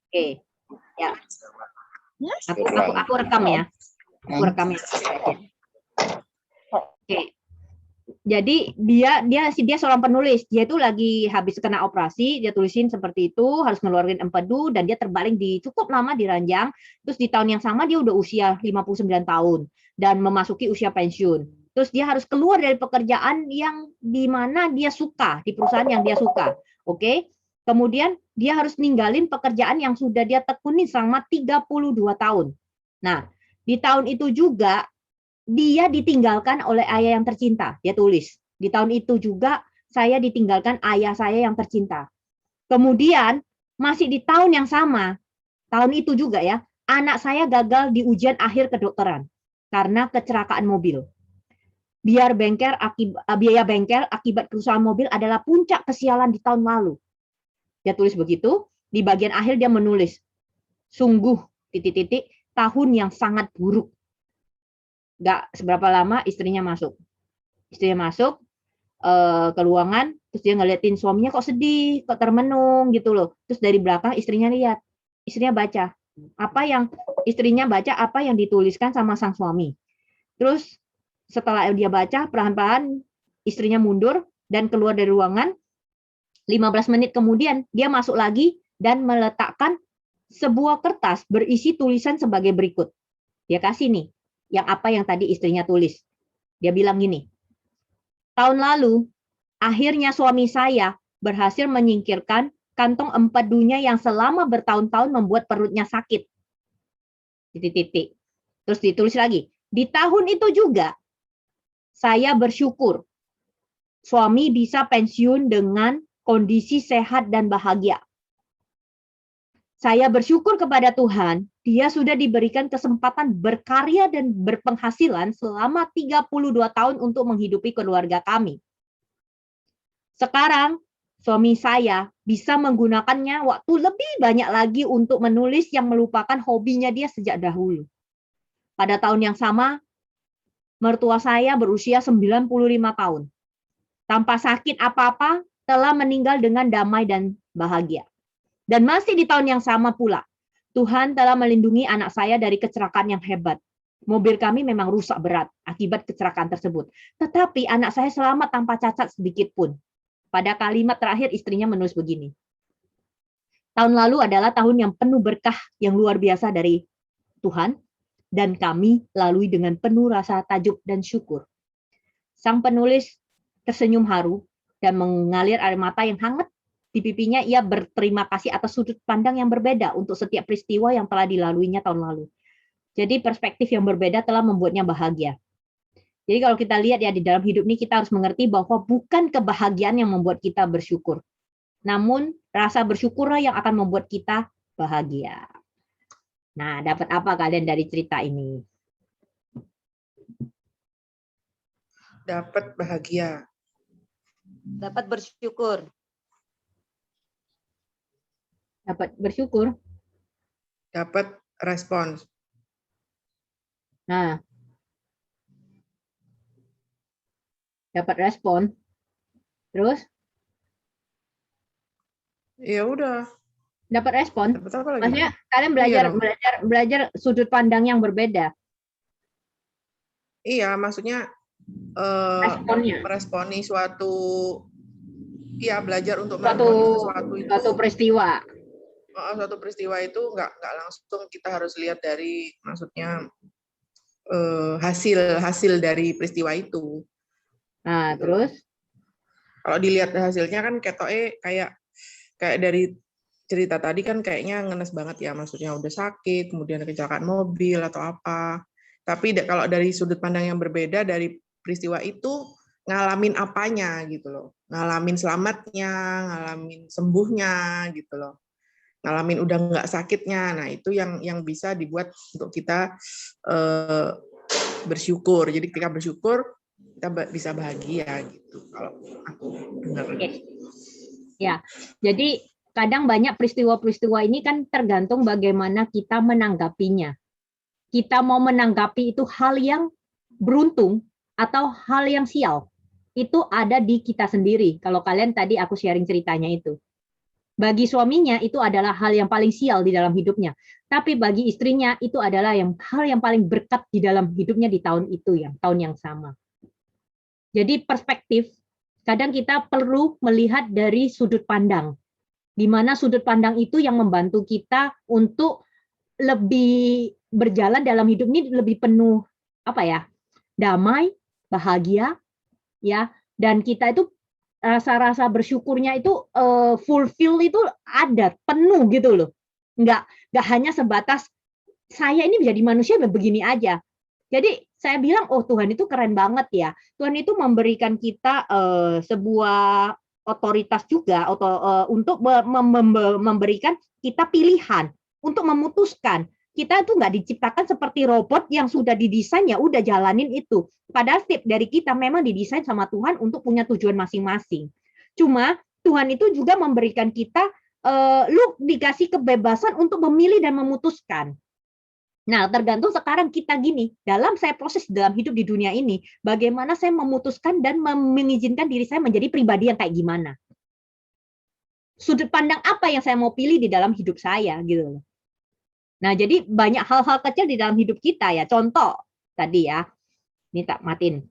Oke, ya. Aku rekam ya. Aku rekam ya. Oke. Jadi dia seorang penulis. Dia itu lagi habis kena operasi, dia tulisin seperti itu, harus ngeluarin empedu dan dia terbaring di cukup lama di ranjang. Terus di tahun yang sama dia udah usia 59 tahun dan memasuki usia pensiun. Terus dia harus keluar dari pekerjaan yang di mana dia suka, di perusahaan yang dia suka. Oke. Kemudian dia harus ninggalin pekerjaan yang sudah dia tekuni selama 32 tahun. Nah, di tahun itu juga dia ditinggalkan oleh ayah yang tercinta. Dia tulis, di tahun itu juga saya ditinggalkan ayah saya yang tercinta. Kemudian masih di tahun yang sama, tahun itu juga ya, anak saya gagal di ujian akhir kedokteran karena kecelakaan mobil. Biaya bengkel akibat kerusakan mobil adalah puncak kesialan di tahun lalu. Dia tulis begitu, di bagian akhir dia menulis, sungguh titik-titik tahun yang sangat buruk. Gak seberapa lama istrinya masuk. Istrinya masuk ke ruangan, terus dia ngeliatin suaminya kok sedih, kok termenung gitu loh. Terus dari belakang istrinya lihat, istrinya baca. Istrinya baca apa yang dituliskan sama sang suami. Terus setelah dia baca, perlahan-lahan istrinya mundur dan keluar dari ruangan. 15 menit kemudian dia masuk lagi dan meletakkan sebuah kertas berisi tulisan sebagai berikut. Dia kasih nih, apa yang tadi istrinya tulis. Dia bilang gini, tahun lalu akhirnya suami saya berhasil menyingkirkan kantong empedunya yang selama bertahun-tahun membuat perutnya sakit. Titik-titik. Terus ditulis lagi, di tahun itu juga saya bersyukur suami bisa pensiun dengan kondisi sehat dan bahagia. Saya bersyukur kepada Tuhan, dia sudah diberikan kesempatan berkarya dan berpenghasilan selama 32 tahun untuk menghidupi keluarga kami. Sekarang, suami saya bisa menggunakannya waktu lebih banyak lagi untuk menulis yang melupakan hobinya dia sejak dahulu. Pada tahun yang sama, mertua saya berusia 95 tahun. Tanpa sakit apa-apa, telah meninggal dengan damai dan bahagia. Dan masih di tahun yang sama pula, Tuhan telah melindungi anak saya dari kecelakaan yang hebat. Mobil kami memang rusak berat akibat kecelakaan tersebut. Tetapi anak saya selamat tanpa cacat sedikit pun. Pada kalimat terakhir istrinya menulis begini. Tahun lalu adalah tahun yang penuh berkah yang luar biasa dari Tuhan. Dan kami lalui dengan penuh rasa takjub dan syukur. Sang penulis tersenyum haru dan mengalir air mata yang hangat di pipinya. Ia berterima kasih atas sudut pandang yang berbeda untuk setiap peristiwa yang telah dilaluinya tahun lalu. Jadi perspektif yang berbeda telah membuatnya bahagia. Jadi kalau kita lihat ya di dalam hidup ini kita harus mengerti bahwa bukan kebahagiaan yang membuat kita bersyukur. Namun rasa bersyukurlah yang akan membuat kita bahagia. Nah, dapat apa kalian dari cerita ini? Dapat bahagia. Dapat bersyukur. Dapat bersyukur. Dapat respons. Nah, dapat respon. Terus? Ya udah. Dapat respon. Dapat apa lagi? Maksudnya kalian belajar sudut pandang yang berbeda. Iya, maksudnya meresponi suatu, ya belajar untuk meresponi suatu peristiwa. Suatu peristiwa itu nggak langsung kita harus lihat dari, maksudnya hasil dari peristiwa itu. Nah, gitu. Terus? Kalau dilihat hasilnya kan kayak dari cerita tadi kan kayaknya ngenes banget ya, maksudnya udah sakit, kemudian kecelakaan mobil atau apa. Tapi kalau dari sudut pandang yang berbeda dari peristiwa itu, ngalamin apanya gitu loh. Ngalamin selamatnya, ngalamin sembuhnya gitu loh. Ngalamin udah nggak sakitnya. Nah, itu yang bisa dibuat untuk kita bersyukur. Jadi ketika bersyukur, kita bisa bahagia gitu. Kalau aku dengar. Ya, jadi kadang banyak peristiwa-peristiwa ini kan tergantung bagaimana kita menanggapinya. Kita mau menanggapi itu hal yang beruntung atau hal yang sial. Itu ada di kita sendiri. Kalau kalian tadi aku sharing ceritanya itu. Bagi suaminya itu adalah hal yang paling sial di dalam hidupnya. Tapi bagi istrinya itu adalah hal yang paling berkat di dalam hidupnya di tahun itu, tahun yang sama. Jadi perspektif, kadang kita perlu melihat dari sudut pandang, di mana sudut pandang itu yang membantu kita untuk lebih berjalan dalam hidup ini lebih penuh damai, bahagia, ya, dan kita itu rasa-rasa bersyukurnya itu fulfill itu ada penuh gitu loh, nggak hanya sebatas saya ini menjadi manusia begini aja. Jadi saya bilang, oh Tuhan itu keren banget ya. Tuhan itu memberikan kita sebuah otoritas juga untuk memberikan kita pilihan untuk memutuskan. Kita itu nggak diciptakan seperti robot yang sudah didesain ya udah jalanin itu. Padahal setiap dari kita memang didesain sama Tuhan untuk punya tujuan masing-masing. Cuma Tuhan itu juga memberikan kita lu dikasih kebebasan untuk memilih dan memutuskan. Nah, tergantung sekarang kita gini, dalam saya proses dalam hidup di dunia ini, bagaimana saya memutuskan dan mengizinkan diri saya menjadi pribadi yang kayak gimana. Sudut pandang apa yang saya mau pilih di dalam hidup saya gitu loh. Nah, jadi banyak hal-hal kecil di dalam hidup kita ya. Contoh tadi ya. Ini tak matiin.